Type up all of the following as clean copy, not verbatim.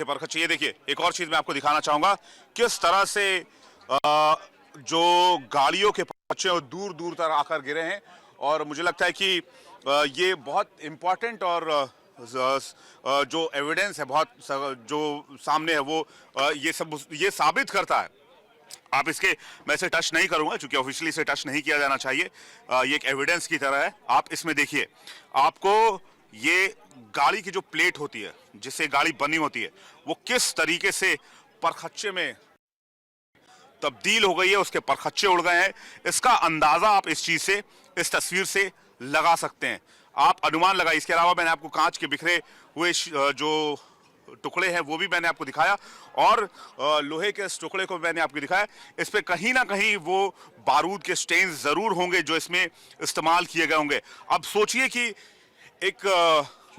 परखच्चे। ये देखिए, एक और चीज मैं आपको दिखाना चाहूंगा किस तरह से जो गाड़ियों के परखच्चे वो दूर दूर तक आकर गिरे हैं। और मुझे लगता है कि ये बहुत इंपॉर्टेंट और जो एविडेंस है बहुत जो सामने है वो ये साबित करता है। आप इसके मैं इसे टच नहीं करूंगा क्योंकि ऑफिशियली इसे टच नहीं किया जाना चाहिए। ये एक एविडेंस की तरह है। आप इसमें देखिए, आपको ये गाड़ी की जो प्लेट होती है जिससे गाड़ी बनी होती है वो किस तरीके से परखच्चे में तब्दील हो गई है, उसके परखच्चे उड़ गए हैं। इसका अंदाजा आप इस चीज से, इस तस्वीर से लगा सकते हैं। आप अनुमान लगाइए। इसके अलावा मैंने आपको कांच के बिखरे हुए जो टुकड़े हैं वो भी मैंने आपको दिखाया और लोहे के इस टुकड़े को मैंने आपको दिखाया। इस पे कहीं ना कहीं वो बारूद के स्टेन्स जरूर होंगे जो इसमें इस्तेमाल किए गए होंगे। अब सोचिए कि एक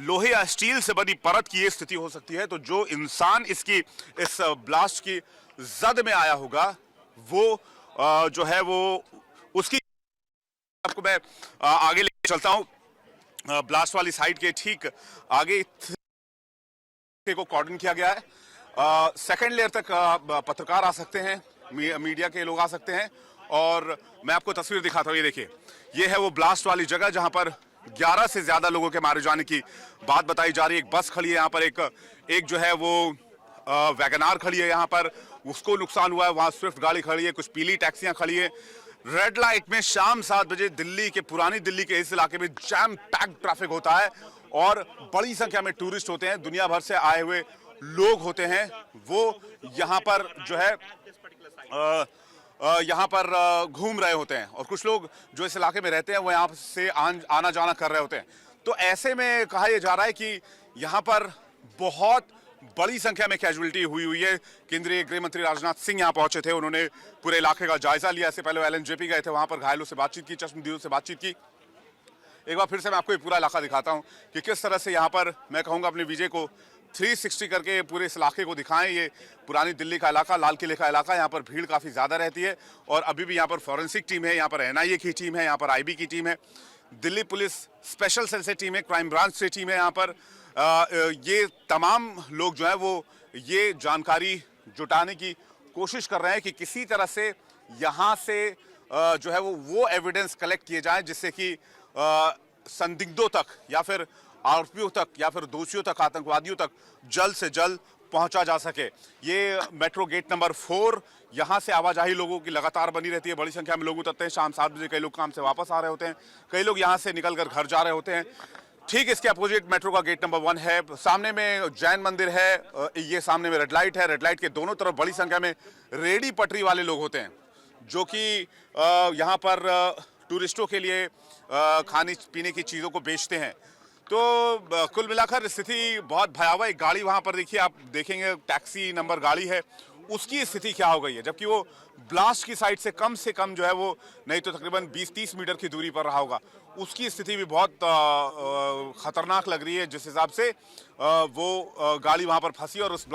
लोहे या स्टील से बनी परत की ये स्थिति हो सकती है, तो जो इंसान इस ब्लास्ट की जद में आया होगा वो जो है वो उसकी आपको मैं आगे लेके चलता हूं। ब्लास्ट वाली साइड के ठीक आगे को कॉर्डन किया गया है। सेकंड लेयर तक पत्रकार आ सकते हैं, मीडिया के लोग आ सकते हैं और मैं आपको तस्वीर दिखाता हूं। ये देखिए, ये है वो ब्लास्ट वाली जगह जहां पर 11 से ज्यादा लोगों के मारे जाने की बात बताई जा रही है। एक बस खड़ी है यहाँ पर, एक जो है वो वैगनार खड़ी है यहाँ पर, उसको नुकसान हुआ है। वहां स्विफ्ट गाड़ी खड़ी है, कुछ पीली टैक्सियां खड़ी है। रेड लाइट में शाम 7 बजे पुरानी दिल्ली के इस इलाके में जैम पैक्ड ट्रैफिक होता है और बड़ी संख्या में टूरिस्ट होते हैं, दुनिया भर से आए हुए लोग होते हैं। वो यहाँ पर जो है यहाँ पर घूम रहे होते हैं और कुछ लोग जो इस इलाके में रहते हैं वो यहाँ से आना जाना कर रहे होते हैं। तो ऐसे में कहा यह जा रहा है कि यहाँ पर बहुत बड़ी संख्या में कैजुअलिटी हुई है। केंद्रीय गृह मंत्री राजनाथ सिंह यहाँ पहुंचे थे, उन्होंने पूरे इलाके का जायजा लिया। इससे पहले LNJP गए थे, वहां पर घायलों से बातचीत की, चश्मदीदों से बातचीत की। एक बार फिर से मैं आपको ये पूरा इलाका दिखाता हूं कि किस तरह से यहाँ पर मैं कहूँगा अपने विजय को 360 करके पूरे इस इलाके को दिखाएं। ये पुरानी दिल्ली का इलाका, लाल किले का इलाका, यहाँ पर भीड़ काफ़ी ज़्यादा रहती है और अभी भी यहाँ पर फॉरेंसिक टीम है, यहाँ पर NIA की टीम है, यहाँ पर IB की टीम है, दिल्ली पुलिस स्पेशल सेल से टीम है, क्राइम ब्रांच से टीम है। यहाँ पर ये तमाम लोग जो है वो ये जानकारी जुटाने की कोशिश कर रहे हैं कि किसी तरह से यहाँ से जो है वो एविडेंस कलेक्ट किए जाए जिससे कि संदिग्धों तक या फिर आरोपियों तक या फिर दोषियों तक, आतंकवादियों तक जल्द से जल्द पहुंचा जा सके। ये मेट्रो गेट नंबर 4, यहाँ से आवाजाही लोगों की लगातार बनी रहती है, बड़ी संख्या में लोग उतरते हैं। शाम 7 बजे कई लोग काम से वापस आ रहे होते हैं, कई लोग यहाँ से निकलकर घर जा रहे होते हैं। ठीक इसके अपोजिट मेट्रो का गेट नंबर 1 है, सामने में जैन मंदिर है, ये सामने में रेड लाइट है। रेड लाइट के दोनों तरफ बड़ी संख्या में रेडी पटरी वाले लोग होते हैं जो कि यहाँ पर टूरिस्टों के लिए खाने पीने की चीज़ों को बेचते हैं। तो कुल मिलाकर स्थिति बहुत भयावह। एक गाड़ी वहाँ पर देखिए, आप देखेंगे टैक्सी नंबर गाड़ी है, उसकी स्थिति क्या हो गई है, जबकि वो ब्लास्ट की साइड से कम जो है वो नहीं तो तकरीबन 20-30 मीटर की दूरी पर रहा होगा। उसकी स्थिति भी बहुत खतरनाक लग रही है जिस हिसाब से वो गाड़ी वहाँ पर फंसी और उस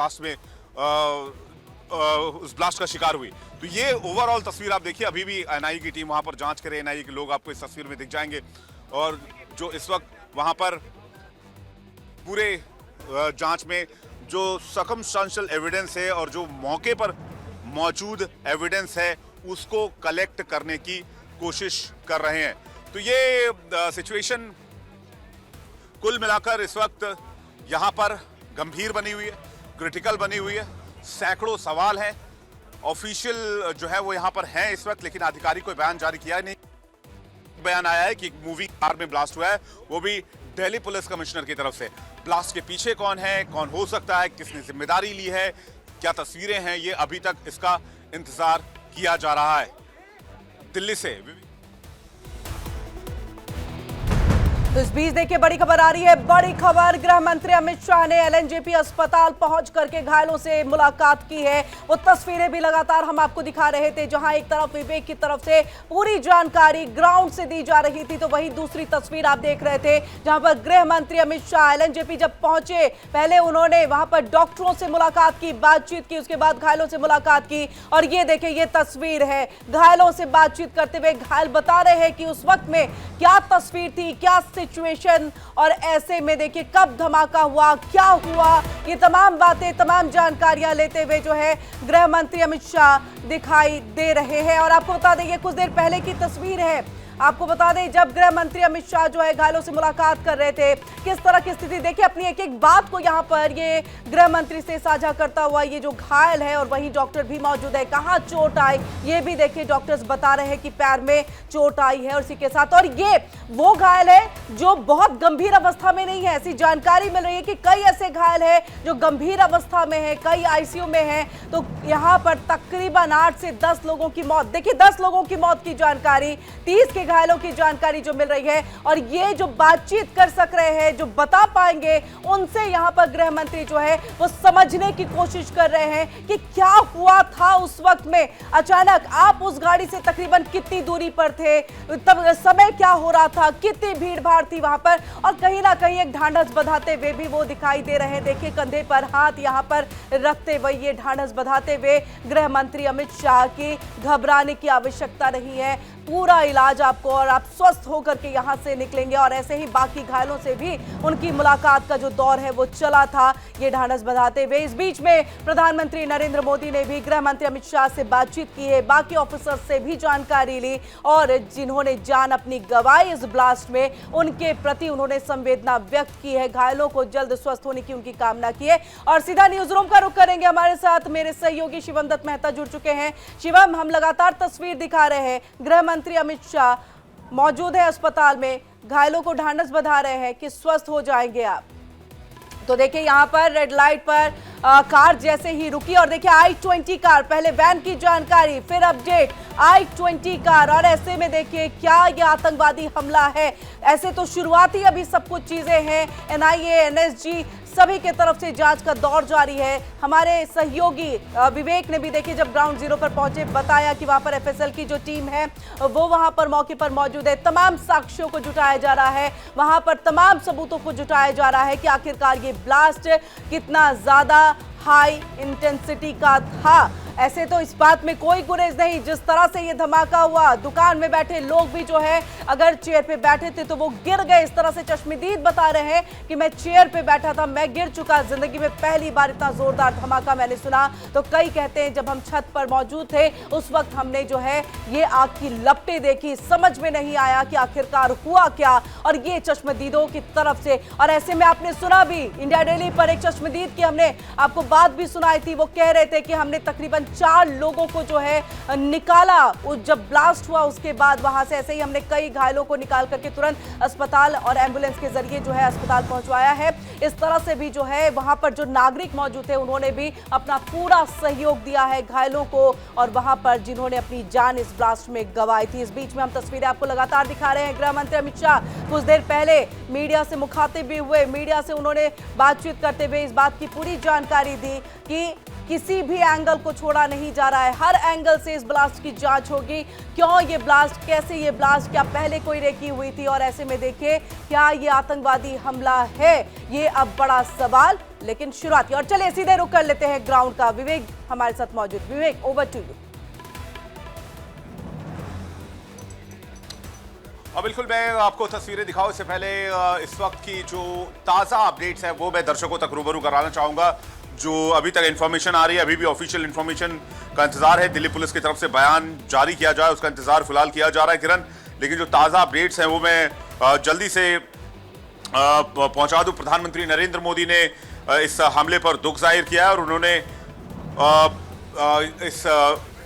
ब्लास्ट का शिकार हुई। तो ये ओवरऑल तस्वीर आप देखिए। अभी भी NIA की टीम वहाँ पर जांच करे, NIA के लोग आपको इस तस्वीर में दिख जाएंगे और जो इस वक्त वहाँ पर पूरे जांच में जो सर्कमस्टेंशियल एविडेंस है और जो मौके पर मौजूद एविडेंस है उसको कलेक्ट करने की कोशिश कर रहे हैं। तो ये सिचुएशन कुल मिलाकर इस वक्त यहाँ पर गंभीर बनी हुई है, क्रिटिकल बनी हुई है। सैकड़ों सवाल हैं। ऑफिशियल जो है वो यहाँ पर हैं इस वक्त, लेकिन आधिकारिक कोई बयान जारी किया नहीं। बयान आया है कि मूवी कार में ब्लास्ट हुआ है, वो भी दिल्ली पुलिस कमिश्नर की तरफ से। ब्लास्ट के पीछे कौन है, कौन हो सकता है, किसने जिम्मेदारी ली है, क्या तस्वीरें हैं, ये अभी तक इसका इंतजार किया जा रहा है। दिल्ली से तो इस बीच देखिए बड़ी खबर आ रही है। बड़ी खबर, गृह मंत्री अमित शाह ने LNJP अस्पताल पहुंच करके घायलों से मुलाकात की है। वो तस्वीरें भी लगातार हम आपको दिखा रहे थे, जहां एक तरफ विवेक की तरफ से पूरी जानकारी ग्राउंड से दी जा रही थी, तो वहीं दूसरी तस्वीर आप देख रहे थे जहां पर गृह मंत्री अमित शाह LNJP जब पहुंचे, पहले उन्होंने वहां पर डॉक्टरों से मुलाकात की, बातचीत की, उसके बाद घायलों से मुलाकात की। और ये देखिए, ये तस्वीर है घायलों से बातचीत करते हुए। घायल बता रहे हैं कि उस वक्त में क्या तस्वीर थी, क्या सिचुएशन और ऐसे में देखिए कब धमाका हुआ, क्या हुआ, ये तमाम बातें, तमाम जानकारियां लेते हुए जो है गृह मंत्री अमित शाह दिखाई दे रहे हैं। और आपको बता दें ये कुछ देर पहले की तस्वीर है। आपको बता दें जब गृह मंत्री अमित शाह जो है घायलों से मुलाकात कर रहे थे, किस तरह की स्थिति, देखिए अपनी एक एक बात को यहां पर ये गृह मंत्री से साझा करता हुआ ये जो घायल है, और वहीं डॉक्टर भी मौजूद है, कहां चोट आई ये भी देखिए डॉक्टर्स बता रहे हैं कि पैर में चोट आई है। और इसी के साथ और ये वो घायल है जो बहुत गंभीर अवस्था में नहीं है। ऐसी जानकारी मिल रही है कि कई ऐसे घायल है जो गंभीर अवस्था में है, कई आईसीयू में है। तो यहां पर तकरीबन 8 से 10 लोगों की मौत, देखिए 10 लोगों की मौत की जानकारी, 30 के घायलों की जानकारी जो मिल रही है। और ये जो बातचीत कर सक रहे हैं, जो बता पाएंगे, उनसे यहां पर गृह मंत्री जो है वो समझने की कोशिश कर रहे हैं कि क्या हुआ था उस वक्त में। अचानक आप उस गाड़ी से तकरीबन कितनी दूरी पर थे, तब समय क्या हो रहा था, कितनी भीड़ भाड़ थी वहां पर, और कहीं ना कहीं एक ढांढस बंधाते हुए भी वो दिखाई दे रहे हैं। देखिए कंधे पर हाथ यहां पर रखते हुए ये ढांढस बंधाते हुए गृह मंत्री अमित शाह की घबराने की आवश्यकता नहीं है, पूरा इलाज आपको, और आप स्वस्थ होकर के यहां से निकलेंगे। और ऐसे ही बाकी घायलों से भी उनकी मुलाकात का जो दौर है वो चला था, ये ढांढस बंधाते हुए। इस बीच में प्रधानमंत्री नरेंद्र मोदी ने भी गृह मंत्री अमित शाह से बातचीत की है, बाकी ऑफिसर से भी जानकारी ली, और जिन्होंने जान अपनी गंवाई इस ब्लास्ट में, उनके प्रति उन्होंने संवेदना व्यक्त की है, घायलों को जल्द स्वस्थ होने की उनकी कामना की है। और सीधा न्यूज रूम का रुख करेंगे, हमारे साथ मेरे सहयोगी शिवम दत्त मेहता जुड़ चुके हैं। शिवम, हम लगातार तस्वीर दिखा रहे हैं, गृह मंत्री अमित शाह मौजूद है अस्पताल में, घायलों को ढांढस बंधा रहे हैं कि स्वस्थ हो जाएंगे आप। तो देखिए यहाँ पर रेड लाइट पर कार जैसे ही रुकी, और देखिए i20 कार, पहले वैन की जानकारी, फिर अपडेट i20 कार, और ऐसे में देखिए क्या ये आतंकवादी हमला है। ऐसे तो शुरुआती अभी सब कुछ चीजें हैं, एनआईए, एनएसजी सभी के तरफ से जांच का दौर जारी है। हमारे सहयोगी विवेक ने भी देखिए जब ग्राउंड जीरो पर पहुंचे बताया कि वहां पर एफएसएल की जो टीम है वो वहां पर मौके पर मौजूद है, तमाम साक्ष्यों को जुटाया जा रहा है, वहां पर तमाम सबूतों को जुटाया जा रहा है कि आखिरकार ये ब्लास्ट कितना ज्यादा हाई इंटेंसिटी का था। ऐसे तो इस बात में कोई गुरेज नहीं, जिस तरह से ये धमाका हुआ, दुकान में बैठे लोग भी जो है अगर चेयर पे बैठे थे तो वो गिर गए। इस तरह से चश्मदीद बता रहे हैं कि मैं चेयर पे बैठा था, मैं गिर चुका, जिंदगी में पहली बार इतना जोरदार धमाका मैंने सुना। तो कई कहते हैं जब हम छत पर मौजूद थे उस वक्त हमने जो है ये आग की लपटें देखी, समझ में नहीं आया कि आखिरकार हुआ क्या, और ये चश्मदीदों की तरफ से। और ऐसे में आपने सुना भी इंडिया डेली पर एक चश्मदीद की हमने आपको बात भी सुनाई थी, वो कह रहे थे कि हमने तकरीबन 4 लोगों को जो है निकाला जब ब्लास्ट हुआ उसके बाद वहां से। ऐसे ही हमने कई घायलों को निकाल करके तुरंत अस्पताल और एम्बुलेंस के जरिए जो है अस्पताल पहुंचवाया है। इस तरह से भी जो है वहां पर जो नागरिक मौजूद थे उन्होंने भी अपना पूरा सहयोग दिया है घायलों को, और वहां पर जिन्होंने अपनी जान इस ब्लास्ट में गंवाई थी। इस बीच में हम तस्वीरें आपको लगातार दिखा रहे हैं। गृह मंत्री अमित शाह कुछ देर पहले मीडिया से मुखातिब भी हुए, मीडिया से उन्होंने बातचीत करते हुए इस बात की पूरी जानकारी दी कि किसी भी एंगल को छोड़ा नहीं जा रहा है, हर एंगल से इस ब्लास्ट की जांच होगी। क्यों ये ब्लास्ट, कैसे ये ब्लास्ट, क्या पहले कोई रेकी हुई थी, और ऐसे में देखिए क्या ये आतंकवादी हमला है, ये अब बड़ा सवाल। लेकिन शुरुआती, और चलिए सीधे रुक कर लेते हैं ग्राउंड का। विवेक हमारे साथ मौजूद, विवेक ओवर टू यू। बिल्कुल, मैं आपको तस्वीरें दिखाऊं इससे पहले इस वक्त की जो ताज़ा अपडेट्स है वो मैं दर्शकों तक रूबरू कराना चाहूँगा। जो अभी तक इन्फॉर्मेशन आ रही है, अभी भी ऑफिशियल इन्फॉर्मेशन का इंतजार है, दिल्ली पुलिस की तरफ से बयान जारी किया जाए उसका इंतजार फिलहाल किया जा रहा है किरण। लेकिन जो ताज़ा अपडेट्स हैं वो मैं जल्दी से पहुंचा दूं। प्रधानमंत्री नरेंद्र मोदी ने इस हमले पर दुख जाहिर किया है, और उन्होंने इस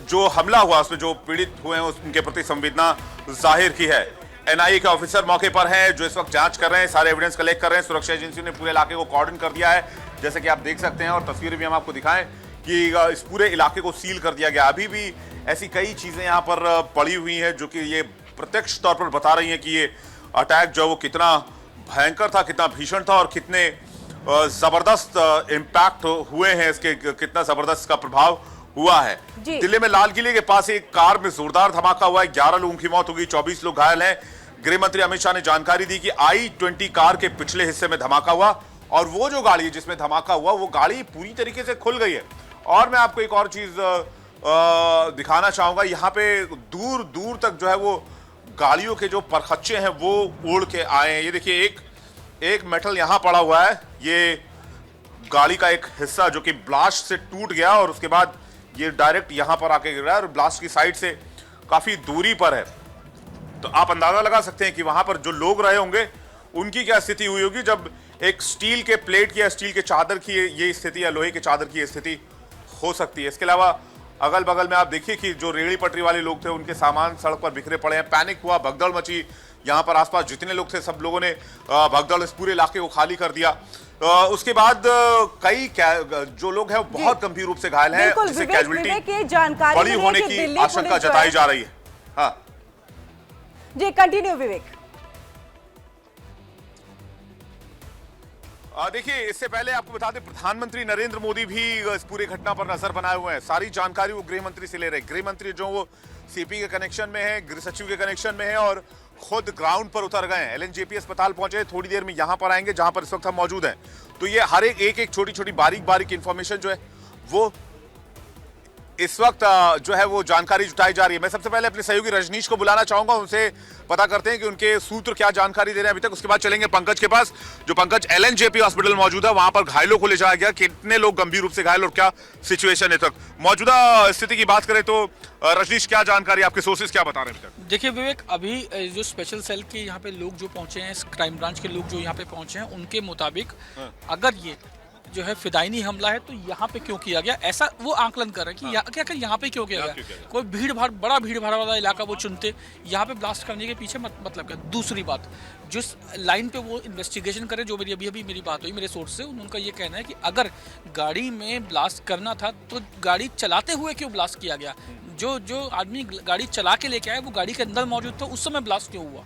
जो हमला हुआ उसमें जो पीड़ित हुए हैं उनके प्रति संवेदना जाहिर की है। एनआईए के ऑफिसर मौके पर हैं जो इस वक्त जांच कर रहे हैं, सारे एविडेंस कलेक्ट कर रहे हैं। सुरक्षा एजेंसियों ने पूरे इलाके को कॉर्डन कर दिया है, जैसे कि आप देख सकते हैं, और तस्वीरें भी हम आपको दिखाएं कि इस पूरे इलाके को सील कर दिया गया। अभी भी ऐसी कई चीजें यहाँ पर पड़ी हुई हैं जो कि ये प्रत्यक्ष तौर पर बता रही हैं कि ये अटैक जो वो कितना भयंकर था, कितना भीषण था, और कितने जबरदस्त इम्पैक्ट हुए हैं इसके, कितना जबरदस्त का प्रभाव हुआ है। दिल्ली में लाल किले के पास एक कार में जोरदार धमाका हुआ है, 11 लोगों की मौत हो गई, 24 लोग घायल हैं। गृह मंत्री अमित शाह ने जानकारी दी कि i20 कार के पिछले हिस्से में धमाका हुआ, और वो जो गाड़ी जिसमें धमाका हुआ वो गाड़ी पूरी तरीके से खुल गई है। और मैं आपको एक और चीज दिखाना चाहूंगा, यहाँ पे दूर दूर तक जो है वो गाड़ियों के जो परखच्चे हैं वो उड़ के आए हैं। ये देखिए एक मेटल यहां पड़ा हुआ है, ये गाड़ी का एक हिस्सा जो कि ब्लास्ट से टूट गया और उसके बाद ये डायरेक्ट यहां पर आके गिरा और ब्लास्ट की साइड से काफी दूरी पर है। तो आप अंदाजा लगा सकते हैं कि वहां पर जो लोग रहे होंगे उनकी क्या स्थिति हुई होगी जब एक स्टील के प्लेट की या स्टील के चादर की ये स्थिति या लोहे के चादर की स्थिति हो सकती है। इसके अलावा अगल बगल में आप देखिए कि जो रेहड़ी पटरी वाले लोग थे उनके सामान सड़क पर बिखरे पड़े हैं, पैनिक हुआ, भगदड़ मची। यहाँ पर आसपास जितने लोग थे सब लोगों ने भगदड़ इस पूरे इलाके को खाली कर दिया। उसके बाद कई जो लोग हैं बहुत गंभीर रूप से घायल हैं, जिससे कैजुअलिटी बड़ी होने की आशंका जताई जा रही है। हाँ जी, कंटिन्यू विवेक। देखिए, इससे पहले आपको बता दें प्रधानमंत्री नरेंद्र मोदी भी इस पूरी घटना पर नजर बनाए हुए हैं। सारी जानकारी वो गृह मंत्री से ले रहे हैं। गृह मंत्री जो वो सीपी के कनेक्शन में है, गृह सचिव के कनेक्शन में है और खुद ग्राउंड पर उतर गए हैं। एलएनजेपी अस्पताल पहुंचे, थोड़ी देर में यहां पर आएंगे जहां पर इस वक्त हम मौजूद हैं। तो ये हर एक छोटी छोटी बारीक इंफॉर्मेशन जो है वो इस वक्त जो है वो जानकारी जुटाई जा रही है। मैं सबसे पहले अपने सहयोगी रजनीश को बुलाना चाहूंगा, उनसे पता करते हैं कि उनके सूत्र क्या जानकारी दे रहे हैं अभी तक। उसके बाद चलेंगे पंकज के पास, जो पंकज एलएनजेपी हॉस्पिटल मौजूद है, वहां पर घायलों को ले जाया गया। कितने लोग गंभीर रूप से घायल और क्या सिचुएशन है तक मौजूदा स्थिति की बात करें तो रजनीश क्या जानकारी, आपके सोर्सेज क्या बता रहे हैं अभी तक? देखिए विवेक, अभी जो स्पेशल सेल के यहाँ पे लोग जो पहुंचे हैं, क्राइम ब्रांच के लोग जो यहाँ पे पहुंचे हैं, उनके मुताबिक अगर ये जो है फिदायनी हमला है तो यहाँ पे क्यों किया गया, ऐसा वो आकलन कर रहे हैं कि क्या यहाँ पे क्यों किया गया। कोई बड़ा भीड़ भाड़ वाला इलाका वो चुनते, यहाँ पे ब्लास्ट करने के पीछे मतलब क्या। दूसरी बात, जिस लाइन पे वो इन्वेस्टिगेशन करे, जो अभी मेरी बात हुई मेरे सोर्स से, उनका ये कहना है कि अगर गाड़ी में ब्लास्ट करना था तो गाड़ी चलाते हुए क्यों ब्लास्ट किया गया। जो आदमी गाड़ी चला के लेके आया वो गाड़ी के अंदर मौजूद था, उस समय ब्लास्ट क्यों हुआ,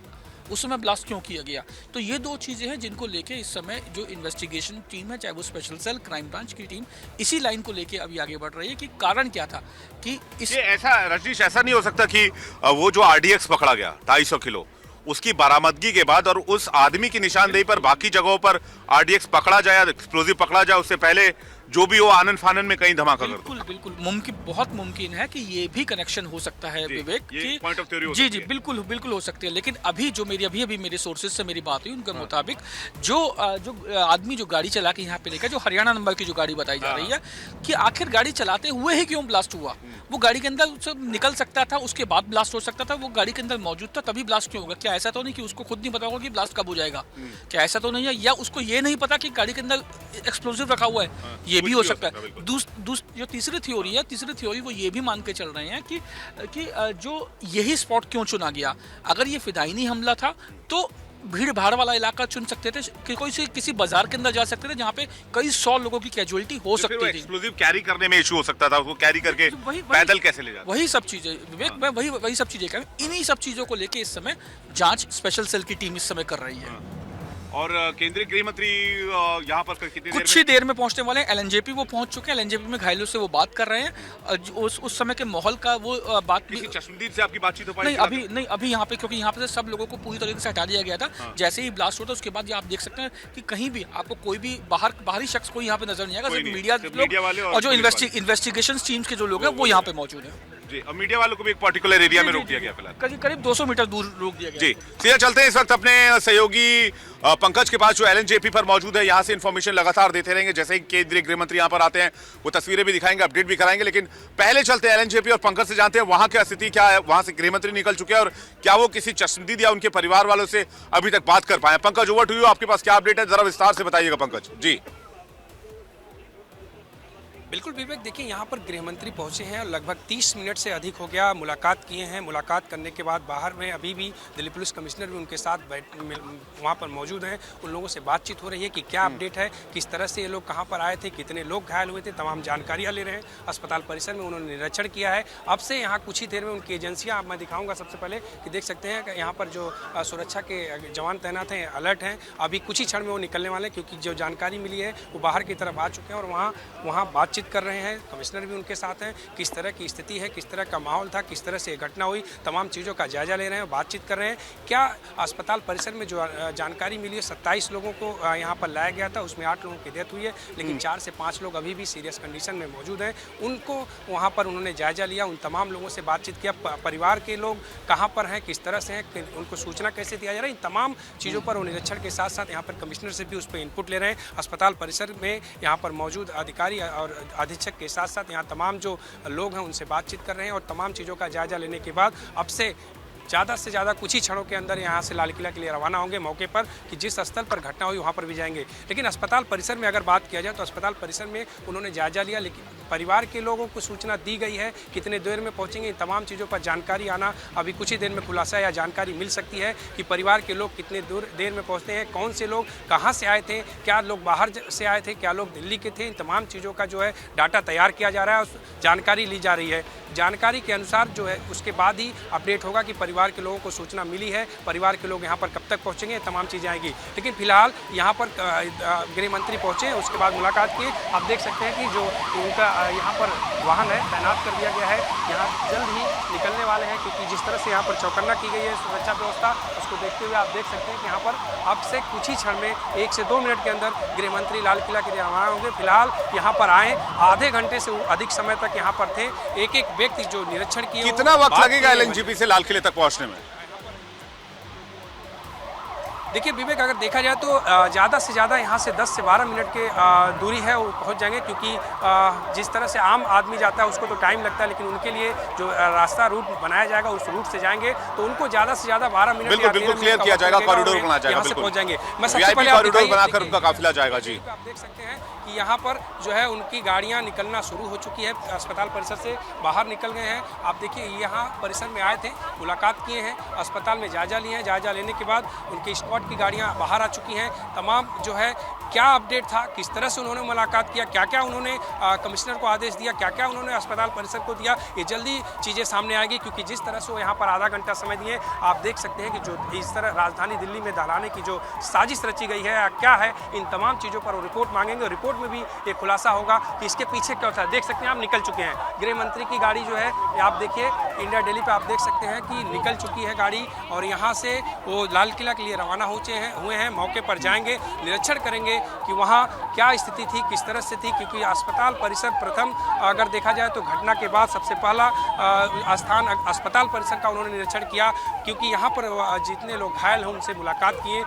उस समय ब्लास्ट क्यों किया गया। तो ये दो चीज़ें हैं जिनको लेके इस समय जो इन्वेस्टिगेशन टीम है, चाहे वो स्पेशल सेल, क्राइम ब्रांच की टीम, इसी लाइन को लेके अभी आगे बढ़ रही है कि कारण क्या था कि ऐसा रजनीश, ऐसा नहीं हो सकता कि वो जो आरडीएक्स पकड़ा गया 250 किलो, उसकी बरामदगी के बाद और उस आदमी की निशानदेही पर बाकी जगहों पर आरडीएक्स पकड़ा जाए, एक्सप्लोजिव पकड़ा जाए, उससे पहले जो भी हो आनंद फानन में कहीं धमाका कर। बिल्कुल मुमकिन, बहुत मुमकिन है कि ये भी कनेक्शन हो सकता है विवेक, कि पॉइंट ऑफ थ्योरी जी बिल्कुल हो सकती है। लेकिन अभी जो अभी मेरे सोर्सेज से मेरी बात हुई, उनके मुताबिक जो आदमी जो गाड़ी चला के यहाँ पे लेकर, जो हरियाणा नंबर की जो गाड़ी बताई जा रही है, कि आखिर गाड़ी चलाते हुए ही क्यों ब्लास्ट हुआ। वो गाड़ी के अंदर निकल सकता था, उसके बाद ब्लास्ट हो सकता था, वो गाड़ी के अंदर मौजूद था तभी ब्लास्ट क्यों होगा। क्या ऐसा तो नहीं कि उसको खुद नहीं पता होगा कि ब्लास्ट कब हो जाएगा, क्या ऐसा तो नहीं है, या उसको ये नहीं पता कि गाड़ी के अंदर एक्सप्लोजिव रखा हुआ है, ये भी हो सकता है। जो तीसरी थ्योरी वो ये भी मान के चल रहे हैं कि जो यही स्पॉट क्यों चुना गया। अगर ये फिदायनी हमला था तो भीड़ भाड़ वाला इलाका चुन सकते थे, कि कोई किसी बाजार के अंदर जा सकते थे जहाँ पे कई 100 लोगों की कैजुअलिटी हो सकती थी। एक्सप्लोजिव कैरी करने में इशू हो सकता था, उसको कैरी करके पैदल कैसे ले जाते। वही सब चीजें विवेक, मैं वही सब चीजें कह रहा हूं। इन्हीं सब चीजों को लेके इस समय जांच स्पेशल सेल की टीम इस समय कर रही है। और केंद्रीय गृह मंत्री यहाँ पर कितनी कुछ ही देर में पहुंचने वाले हैं। एलएनजेपी वो पहुंच चुके हैं, एलएनजेपी में घायलों से वो बात कर रहे हैं। उस समय के माहौल का वो बात भी चश्मदीद से आपकी बातचीत हो पाई? अभी यहाँ पे, क्योंकि यहाँ पे सब लोगों को पूरी तरीके से हटा दिया गया था। जैसे ही ब्लास्ट होता उसके बाद आप देख सकते हैं कि कहीं भी आपको कोई भी बाहरी शख्स कोई यहाँ पे नजर नहीं आएगा, सिर्फ मीडिया वाले और जो इन्वेस्टिगेशन टीम्स के जो लोग हैं वो यहाँ पे मौजूद है। जी, और मीडिया वालों को भी एक पर्टिकुलर एरिया में रोक दिया गया फिलहाल, करीब 200 मीटर दूर रोक दिया गया। जी, सीधा चलते हैं इस वक्त अपने सहयोगी पंकज के पास जो एलएनजेपी पर मौजूद है। यहाँ से इन्फॉर्मेशन लगातार देते रहेंगे, जैसे ही केंद्रीय गृह मंत्री यहाँ पर आते हैं वो तस्वीरें भी दिखाएंगे, अपडेट भी कराएंगे। लेकिन पहले चलते हैं एलएनजेपी और पंकज से जानते हैं वहां क्या स्थिति क्या है, वहां से गृह मंत्री निकल चुके हैं और क्या वो किसी चश्मदीद या उनके परिवार वालों से अभी तक बात कर पाए। पंकज, ओवर टू यू, आपके पास क्या अपडेट है, जरा विस्तार से बताइएगा पंकज जी। बिल्कुल विवेक, देखिए यहाँ पर गृह मंत्री पहुँचे हैं और लगभग 30 मिनट से अधिक हो गया मुलाकात किए हैं। मुलाकात करने के बाद बाहर में अभी भी दिल्ली पुलिस कमिश्नर भी उनके साथ वहाँ पर मौजूद हैं। उन लोगों से बातचीत हो रही है कि क्या अपडेट है, किस तरह से ये लोग कहाँ पर आए थे, कितने लोग घायल हुए थे, तमाम जानकारियाँ ले रहे हैं। अस्पताल परिसर में उन्होंने निरीक्षण किया है। अब से यहाँ कुछ ही देर में उनकी एजेंसियाँ मैं दिखाऊँगा। सबसे पहले कि देख सकते हैं कि यहाँ पर जो सुरक्षा के जवान तैनात हैं, अलर्ट हैं। अभी कुछ ही क्षण में वो निकलने वाले हैं, क्योंकि जो जानकारी मिली है वो बाहर की तरफ आ चुके हैं और वहाँ बातचीत बातचीत कर रहे हैं, कमिश्नर भी उनके साथ हैं, किस तरह की स्थिति है, किस तरह का माहौल था, किस तरह से ये घटना हुई, तमाम चीज़ों का जायजा ले रहे हैं, बातचीत कर रहे हैं। क्या अस्पताल परिसर में जो जानकारी मिली है 27 लोगों को यहाँ पर लाया गया था, उसमें 8 लोगों की डेथ हुई है, लेकिन 4 से 5 लोग अभी भी सीरियस कंडीशन में मौजूद हैं। उनको वहाँ पर उन्होंने जायजा लिया, उन तमाम लोगों से बातचीत किया, परिवार के लोग कहाँ पर हैं, किस तरह से हैं, उनको सूचना कैसे दिया जा रहा है, इन तमाम चीज़ों पर वो निरीक्षण के साथ साथ यहाँ पर कमिश्नर से भी उस पर इनपुट ले रहे हैं। अस्पताल परिसर में यहाँ पर मौजूद अधिकारी और अधीक्षक के साथ साथ यहाँ तमाम जो लोग हैं उनसे बातचीत कर रहे हैं और तमाम चीज़ों का जायजा लेने के बाद अब से ज़्यादा कुछ ही क्षणों के अंदर यहाँ से लाल किला के लिए रवाना होंगे मौके पर, कि जिस स्थल पर घटना हुई वहाँ पर भी जाएंगे। लेकिन अस्पताल परिसर में अगर बात किया जाए तो अस्पताल परिसर में उन्होंने जायजा लिया, लेकिन परिवार के लोगों को सूचना दी गई है कितने देर में पहुँचेंगे, इन तमाम चीज़ों पर जानकारी आना अभी कुछ ही देर में खुलासा या जानकारी मिल सकती है कि परिवार के लोग कितने देर में पहुँचते हैं, कौन से लोग कहाँ से आए थे, क्या लोग बाहर से आए थे, क्या लोग दिल्ली के थे, इन तमाम चीज़ों का जो है डाटा तैयार किया जा रहा है, जानकारी ली जा रही है। जानकारी के अनुसार जो है उसके बाद ही अपडेट होगा कि परिवार के लोगों को सूचना मिली है, परिवार के लोग यहाँ पर कब तक पहुँचेंगे, तमाम चीज़ें आएंगी। लेकिन फिलहाल यहाँ पर गृह मंत्री पहुँचे, उसके बाद मुलाकात की। आप देख सकते हैं कि जो उनका यहाँ पर वाहन है तैनात कर दिया गया है, यहाँ जल्द ही निकलने वाले हैं, क्योंकि जिस तरह से यहाँ पर चौकन्ना की गई है सुरक्षा व्यवस्था, उसको देखते हुए आप देख सकते हैं कि यहाँ पर अब से कुछ ही क्षण में 1 से 2 मिनट के अंदर गृह मंत्री लाल किला के लिए रवाना होंगे। फिलहाल यहाँ पर आए, आधे घंटे से अधिक समय तक यहाँ पर थे। एक व्यक्ति जो निरीक्षण किए, कितना वक्त लगेगा एलएनजेपी से लाल किले तक पहुंचने में? देखिए विवेक, अगर देखा जाए तो ज़्यादा से ज़्यादा यहाँ से 10 से 12 मिनट के दूरी है, वो पहुँच जाएंगे, क्योंकि जिस तरह से आम आदमी जाता है उसको तो टाइम लगता है, लेकिन उनके लिए जो रास्ता रूट बनाया जाएगा उस रूट से जाएंगे तो उनको ज़्यादा से ज़्यादा 12 मिनट बिल्कुल क्लियर किया जाएगा, कॉरिडोर बनाया जाएगा, यहाँ से पहुँच जाएंगे। मैं सबसे वीआईपी पहले कॉरिडोर बनाकर उनका काफिला जाएगा। जी, आप देख सकते हैं कि यहाँ पर जो है उनकी गाड़ियाँ निकलना शुरू हो चुकी है, अस्पताल परिसर से बाहर निकल गए हैं। आप देखिए यहाँ परिसर में आए थे, मुलाकात किए हैं, अस्पताल में जायजा लिए हैं, जायजा लेने के बाद उनकी स्क्वाड की गाड़ियाँ बाहर आ चुकी हैं। तमाम जो है क्या अपडेट था, किस तरह से उन्होंने मुलाकात किया, क्या क्या उन्होंने कमिश्नर को आदेश दिया, क्या क्या उन्होंने अस्पताल परिसर को दिया, ये जल्दी चीज़ें सामने आएगी, क्योंकि जिस तरह से वो यहाँ पर आधा घंटा समय दिए, आप देख सकते हैं कि जो इस तरह राजधानी दिल्ली में दहलाने की जो साजिश रची गई है क्या है, इन तमाम चीज़ों पर वो रिपोर्ट मांगेंगे। रिपोर्ट में भी ये खुलासा होगा कि इसके पीछे क्या होता है। देख सकते हैं आप निकल चुके हैं, गृह मंत्री की गाड़ी जो है आप देखिए इंडिया दिल्ली पे आप देख सकते हैं कि निकल चुकी है गाड़ी, और यहाँ से वो लाल किला के लिए रवाना हुए हैं। मौके पर जाएंगे, निरीक्षण करेंगे कि वहाँ क्या स्थिति थी, किस तरह से थी, क्योंकि अस्पताल परिसर प्रथम अगर देखा जाए तो घटना के बाद सबसे पहला स्थान अस्पताल परिसर का उन्होंने निरीक्षण किया, क्योंकि यहाँ पर जितने लोग घायल हैं उनसे मुलाकात किए,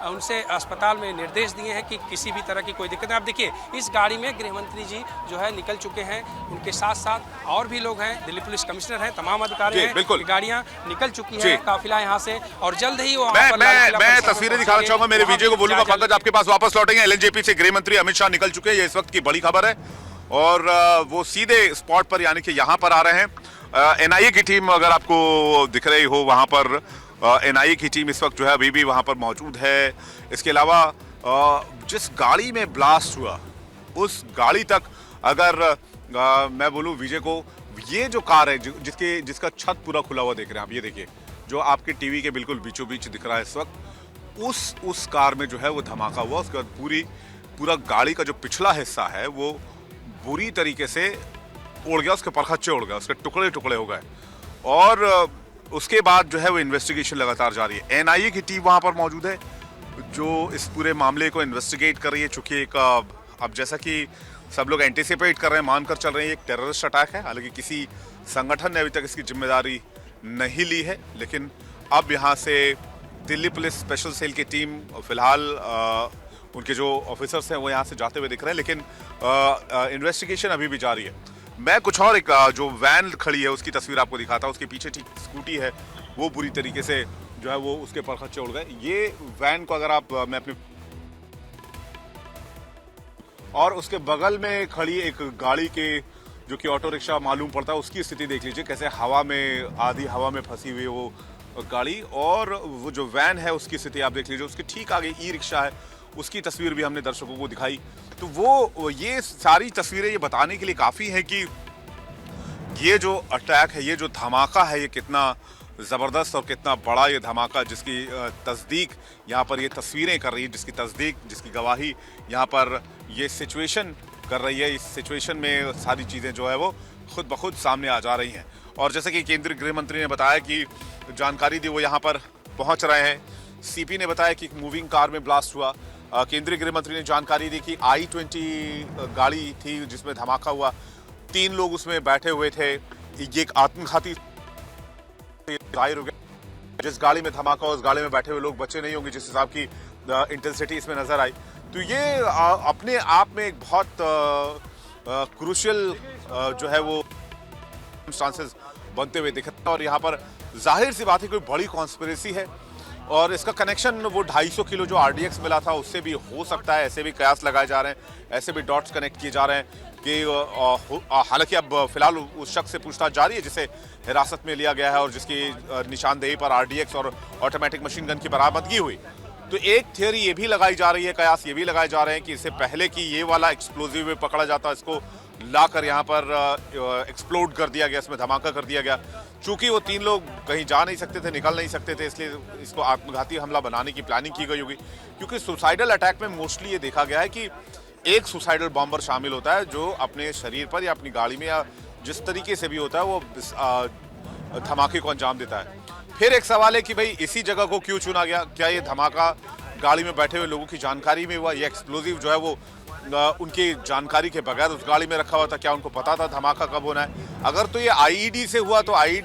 उनसे अस्पताल में निर्देश दिए हैं कि किसी भी तरह की कोई दिक्कत नहीं। आप देखिए इस गाड़ी में गृह मंत्री जी जो है निकल चुके हैं, उनके साथ साथ और भी लोग हैं, दिल्ली पुलिस कमिश्नर हैं, तमाम अधिकारी हैं, गाड़ियाँ निकल चुकी है, काफिला यहाँ से, और जल्द ही वो मैं तस्वीरें दिखाना चाहूंगा, मेरे वीडियो को बोलूंगा पंकज आपके पास वापस लौटेंगे। एलएनजेपी से गृह मंत्री अमित शाह निकल चुके हैं, ये इस वक्त की बड़ी खबर है, और वो सीधे स्पॉट पर यानी कि यहाँ पर आ रहे हैं। एनआईए की टीम अगर आपको दिख रही हो वहां पर, एनआईए की टीम इस वक्त जो है अभी भी वहां पर मौजूद है। इसके अलावा जिस गाड़ी में ब्लास्ट हुआ उस गाड़ी तक अगर मैं बोलूं विजय को, ये जो कार है जिसका छत पूरा खुला हुआ देख रहे हैं आप, ये देखिए जो आपके टीवी के बिल्कुल बीचों बीच दिख रहा है इस वक्त, उस कार में जो है वो धमाका हुआ। उसके बाद पूरा गाड़ी का जो पिछला हिस्सा है वो बुरी तरीके से उड़ गया, उसके परखच्चे उड़ गए, उसके टुकड़े टुकड़े हो गए, और उसके बाद जो है वो इन्वेस्टिगेशन लगातार जारी है। एनआईए की टीम वहां पर मौजूद है जो इस पूरे मामले को इन्वेस्टिगेट कर रही है, चूंकि एक अब जैसा कि सब लोग एंटिसिपेट कर रहे हैं, मानकर चल रहे हैं, एक टेररिस्ट अटैक है। हालांकि किसी संगठन ने अभी तक इसकी जिम्मेदारी नहीं ली है, लेकिन अब यहाँ से दिल्ली पुलिस स्पेशल सेल की टीम फिलहाल उनके जो ऑफिसर्स हैं वो यहाँ से जाते हुए दिख रहे हैं, लेकिन इन्वेस्टिगेशन अभी भी जारी है। मैं कुछ और एक जो वैन खड़ी है उसकी तस्वीर आपको दिखाता हूँ। उसके पीछे ठीक स्कूटी है, वो बुरी तरीके से जो है वो उसके परखच्चे उड़ गए। ये वैन को अगर आप मैं अपनी, और उसके बगल में खड़ी एक गाड़ी के जो कि ऑटो रिक्शा मालूम पड़ता है, उसकी स्थिति देख लीजिए, कैसे हवा में, आधी हवा में फंसी हुई वो गाड़ी, और वो जो वैन है उसकी स्थिति आप देख लीजिए। उसके ठीक आगे ई रिक्शा है, उसकी तस्वीर भी हमने दर्शकों को दिखाई। तो वो ये सारी तस्वीरें ये बताने के लिए काफ़ी है कि ये जो अटैक है, ये जो धमाका है, ये कितना ज़बरदस्त और कितना बड़ा ये धमाका, जिसकी तस्दीक यहाँ पर ये तस्वीरें कर रही है, जिसकी तस्दीक, जिसकी गवाही यहाँ पर ये सिचुएशन कर रही है। इस सिचुएशन में सारी चीज़ें जो है वो खुद ब खुद सामने आ जा रही हैं। और जैसे कि केंद्रीय गृह मंत्री ने बताया कि जानकारी दी, वो यहाँ पर पहुँच रहे हैं। सीपी ने बताया कि मूविंग कार में ब्लास्ट हुआ। केंद्रीय गृह मंत्री ने जानकारी दी कि I-20 गाड़ी थी जिसमें धमाका हुआ, 3 लोग उसमें बैठे हुए थे। ये एक आत्मघाती जाहिर हो गया। जिस गाड़ी में धमाका उस गाड़ी में बैठे हुए लोग बचे नहीं होंगे, जिस हिसाब की इंटेंसिटी इसमें नजर आई। तो ये अपने आप में एक बहुत क्रूशियल जो है वो चांसेस बनते हुए दिख रहे हैं। और यहाँ पर जाहिर सी बात है कोई बड़ी कॉन्स्पिरेसी है और इसका कनेक्शन वो 250 किलो जो RDX मिला था उससे भी हो सकता है। ऐसे भी कयास लगाए जा रहे हैं, ऐसे भी डॉट्स कनेक्ट किए जा रहे हैं कि हालांकि अब फिलहाल उस शख्स से पूछताछ जारी है जिसे हिरासत में लिया गया है और जिसकी निशानदेही पर RDX और ऑटोमेटिक मशीन गन की बरामदगी हुई। तो एक थियोरी ये भी लगाई जा रही है, कयास ये भी लगाए जा रहे हैं कि इससे पहले कि ये वाला एक्सप्लोजिव में पकड़ा जाता, इसको लाकर यहाँ पर एक्सप्लोड कर दिया गया, इसमें धमाका कर दिया गया। चूंकि वो 3 लोग कहीं जा नहीं सकते थे, निकल नहीं सकते थे, इसलिए इसको आत्मघाती हमला बनाने की प्लानिंग की गई होगी। क्योंकि सुसाइडल अटैक में मोस्टली ये देखा गया है कि एक सुसाइडल बॉम्बर शामिल होता है जो अपने शरीर पर या अपनी गाड़ी में या जिस तरीके से भी होता है वो धमाके को अंजाम देता है। फिर एक सवाल है कि भाई इसी जगह को क्यों चुना गया? क्या ये धमाका गाड़ी में बैठे हुए लोगों की जानकारी में हुआ? ये एक्सप्लोजिव जो है वो उनकी जानकारी के बगैर उस गाड़ी में रखा हुआ था? क्या उनको पता था धमाका कब होना है? अगर तो ये IED से हुआ तो IED